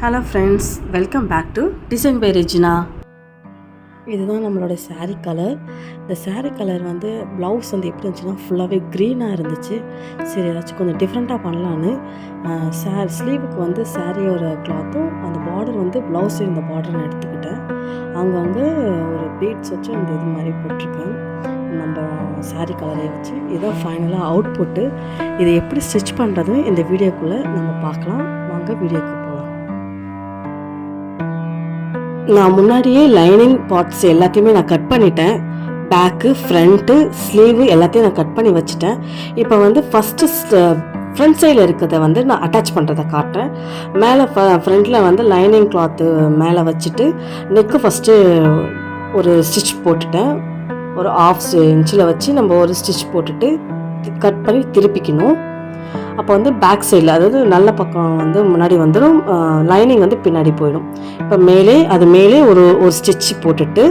Hello friends, welcome back to design by Regina. இதுதான் நம்மளோட sari colour. இந்த சாரீ கலர் வந்து ப்ளவுஸ் வந்து எப்படி இருந்துச்சுன்னா ஃபுல்லாகவே க்ரீனாக இருந்துச்சு. சரி ஏதாச்சும் கொஞ்சம் டிஃப்ரெண்ட்டாக பண்ணலான்னு ஸ்லீவுக்கு வந்து சாரியோட கிளாத்தும் அந்த பார்டர் வந்து ப்ளவுஸ் இந்த பார்டர் நான் எடுத்துக்கிட்டேன். அங்கங்கே ஒரு பீட்ஸ் வச்சு அந்த இது மாதிரி போட்டிருக்கேன் நம்ம சாரீ கலரை வச்சு. இதான் ஃபைனலாக அவுட்புட்டு. இதை எப்படி ஸ்டிச் பண்ணுறது இந்த வீடியோக்குள்ளே நம்ம பார்க்கலாம். வாங்க வீடியோக்கு போகலாம். நான் முன்னாடியே லைனிங் பார்ட்ஸ் எல்லாத்தையுமே நான் கட் பண்ணிட்டேன். பேக்கு, ஃப்ரண்ட்டு, ஸ்லீவு எல்லாத்தையும் நான் கட் பண்ணி வச்சுட்டேன். இப்போ வந்து ஃபஸ்ட்டு ஃப்ரண்ட் சைடில் இருக்கிறத வந்து நான் அட்டாச் பண்ணுறதை காட்டுறேன். மேலே ஃப்ரண்ட்டில் வந்து லைனிங் கிளாத்து மேலே வச்சுட்டு நெக்கு ஃபஸ்ட்டு ஒரு ஸ்டிச் போட்டுட்டேன். ஒரு 1/2 இன்ச்சில் வச்சு நம்ம ஒரு ஸ்டிச் போட்டுட்டு கட் பண்ணி திருப்பிக்கணும். அப்போ வந்து பேக் சைடில், அதாவது நல்ல பக்கம் வந்து முன்னாடி வந்துடும், லைனிங் வந்து பின்னாடி போயிடும். இப்போ மேலே ஒரு ஸ்டிச் போட்டுட்டு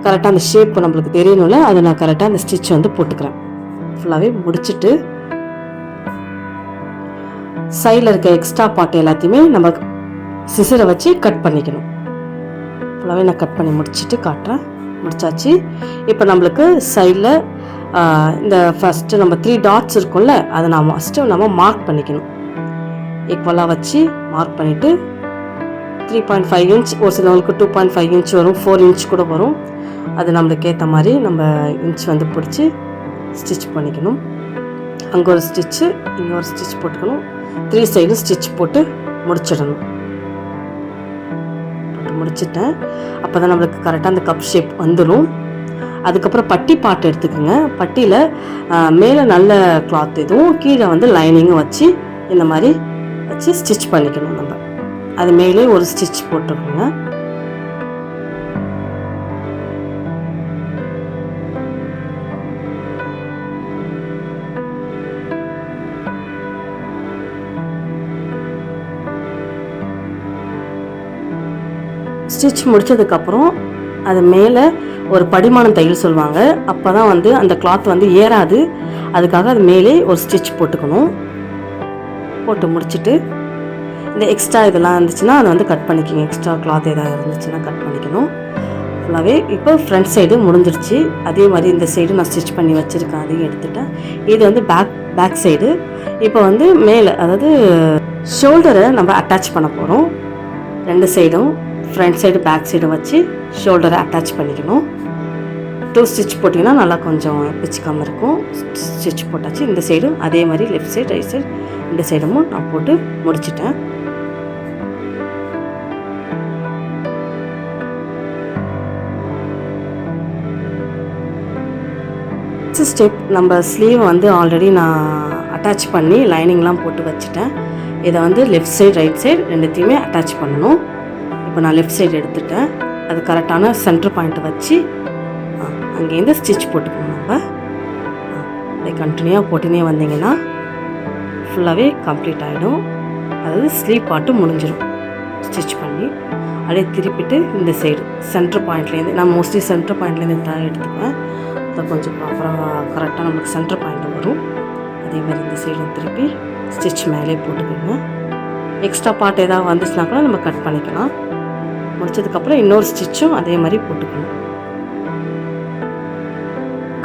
கரெக்டாக அந்த ஷேப் நம்மளுக்கு தெரியணும்ல, அதை நான் கரெக்டாக அந்த ஸ்டிச் வந்து போட்டுக்கிறேன். ஃபுல்லாகவே முடிச்சுட்டு சைடில் இருக்க எக்ஸ்ட்ரா பார்ட் எல்லாத்தையுமே நம்ம சிசரை வச்சு கட் பண்ணிக்கணும். ஃபுல்லாகவே நான் கட் பண்ணி முடிச்சுட்டு காட்டுறேன். முடிச்சாச்சு. இப்போ நம்மளுக்கு சைடில் இந்த ஃபஸ்ட்டு நம்ம 3 டாட்ஸ் இருக்கும்ல, அதை நம்ம மார்க் பண்ணிக்கணும். ஈக்குவலாக வச்சு மார்க் பண்ணிவிட்டு 3.5 இன்ச், ஒரு சிலவங்களுக்கு 2.5 இன்ச் வரும், 4 இன்ச் கூட வரும். அது நம்மளுக்கு ஏற்ற மாதிரி நம்ம இன்ச் வந்து பிடிச்சி ஸ்டிச் பண்ணிக்கணும். அங்கே ஒரு ஸ்டிச்சு, இங்கே ஒரு ஸ்டிச் போட்டுக்கணும். 3 சைடும் ஸ்டிச் போட்டு முடிச்சிடணும். போட்டு முடிச்சிட்டேன். அப்போ தான் நம்மளுக்கு கரெக்டாக அந்த கப் ஷேப் வந்துடும். அதுக்கப்புறம் பட்டி பாட்டு எடுத்துக்கோங்க. பட்டியில் மேலே நல்ல கிளாத் இதுவும் கீழே வந்து லைனிங்கும் வச்சு இந்த மாதிரி வச்சு ஸ்டிச் பண்ணிக்கணும். நம்ம அது மேலே ஒரு ஸ்டிச் போட்டுக்கோங்க. ஸ்டிச் முடித்ததுக்கப்புறம் அது மேலே ஒரு படிமானம் தையல் சொல்லுவாங்க. அப்போ தான் வந்து அந்த கிளாத் வந்து ஏறாது. அதுக்காக அது மேலே ஒரு ஸ்டிச் போட்டுக்கணும். போட்டு முடிச்சுட்டு இந்த எக்ஸ்ட்ரா இதெல்லாம் இருந்துச்சுன்னா அதை வந்து கட் பண்ணிக்கோங்க. எக்ஸ்ட்ரா கிளாத் எதாவது இருந்துச்சுன்னா கட் பண்ணிக்கணும். ஃபுல்லாகவே இப்போ ஃப்ரண்ட் சைடு முடிஞ்சிருச்சு. அதே மாதிரி இந்த சைடு நான் ஸ்டிச் பண்ணி வச்சுருக்கேன், அதையும் எடுத்துட்டேன். இது வந்து பேக் சைடு. இப்போ வந்து மேலே, அதாவது ஷோல்டரை நம்ம அட்டாச் பண்ண போகிறோம். 2 சைடும் ஃப்ரண்ட் சைடு பேக் சைடு வச்சு ஷோல்டரை அட்டாச் பண்ணிக்கணும். 2 ஸ்டிச் போட்டிங்கன்னா நல்லா கொஞ்சம் பிச்சுக்காமல் இருக்கும். ஸ்டிச் போட்டாச்சு. இந்த சைடும் அதே மாதிரி லெஃப்ட் சைடு ரைட் சைடு இந்த சைடும் நான் போட்டு முடிச்சிட்டேன். ஸ்டெப் நம்ம ஸ்லீவ் வந்து ஆல்ரெடி நான் அட்டாச் பண்ணி லைனிங்லாம் போட்டு வச்சுட்டேன். இதை வந்து லெஃப்ட் சைடு ரைட் சைடு ரெண்டுத்தையுமே அட்டாச் பண்ணணும். இப்போ நான் லெஃப்ட் சைடு எடுத்துட்டேன். அது கரெக்டான சென்டர் பாயிண்ட்டை வச்சு அங்கேருந்து ஸ்டிச் போட்டுக்கணும். நம்ம அப்படியே கண்டினியூவாக போட்டுனே வந்தீங்கன்னா ஃபுல்லாகவே கம்ப்ளீட் ஆகிடும். அதாவது ஸ்லீவ் பாட்டு முடிஞ்சிடும். ஸ்டிச் பண்ணி அப்படியே திருப்பிட்டு இந்த சைடு சென்டர் பாயிண்ட்லேருந்து, நான் மோஸ்ட்லி சென்டர் பாயிண்ட்லேருந்து தான் எடுத்துப்பேன். அதை கொஞ்சம் ப்ராப்பராக கரெக்டாக நமக்கு சென்டர் பாயிண்ட் வரும். அதே மாதிரி இந்த சைடும் திருப்பி ஸ்டிச் மேலே போட்டுக்கோங்க. எக்ஸ்ட்ரா பார்ட் ஏதாவது வந்துச்சுன்னா கூட நம்ம கட் பண்ணிக்கலாம். முடிச்சதுக்கப்புறம் இன்னொரு ஸ்டிச்சும் அதே மாதிரி போட்டுக்கணும்.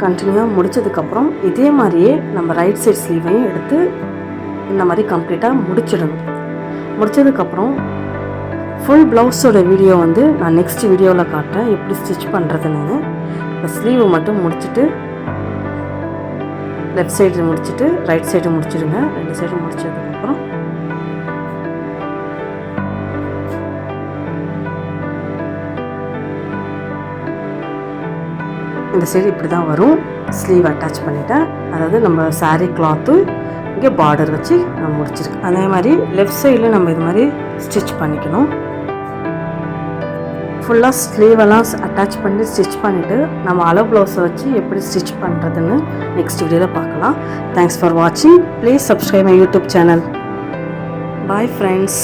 கண்டினியூவாக முடித்ததுக்கப்புறம் இதே மாதிரியே நம்ம ரைட் சைட் ஸ்லீவையும் எடுத்து இந்த மாதிரி கம்ப்ளீட்டாக முடிச்சிடணும். முடித்ததுக்கப்புறம் ஃபுல் ப்ளவுஸோட வீடியோ வந்து நான் நெக்ஸ்ட் வீடியோவில் காட்டுறேன், எப்படி ஸ்டிச் பண்ணுறதுன்னு. இப்போ ஸ்லீவை மட்டும் முடிச்சுட்டு லெஃப்ட் சைடு முடிச்சுட்டு ரைட் சைடு முடிச்சிடுங்க. 2 சைடு முடிச்சதுக்கப்புறம் இந்த சைடு இப்படி தான் வரும். ஸ்லீவ் அட்டாச் பண்ணிட்டேன். அதாவது நம்ம சாரீ கிளாத்து இங்கே பார்டர் வச்சு நான் முடிச்சிருக்கேன். அதே மாதிரி லெஃப்ட் சைடில் நம்ம இது மாதிரி ஸ்டிச் பண்ணிக்கணும். ஃபுல்லாக ஸ்லீவெல்லாம் அட்டாச் பண்ணி ஸ்டிச் பண்ணிவிட்டு நம்ம அளவு ப்ளவுஸை வச்சு எப்படி ஸ்டிச் பண்ணுறதுன்னு நெக்ஸ்ட் வீடியோவில் பார்க்கலாம். தேங்க்ஸ் ஃபார் வாட்சிங். Please subscribe my YouTube channel. Bye friends.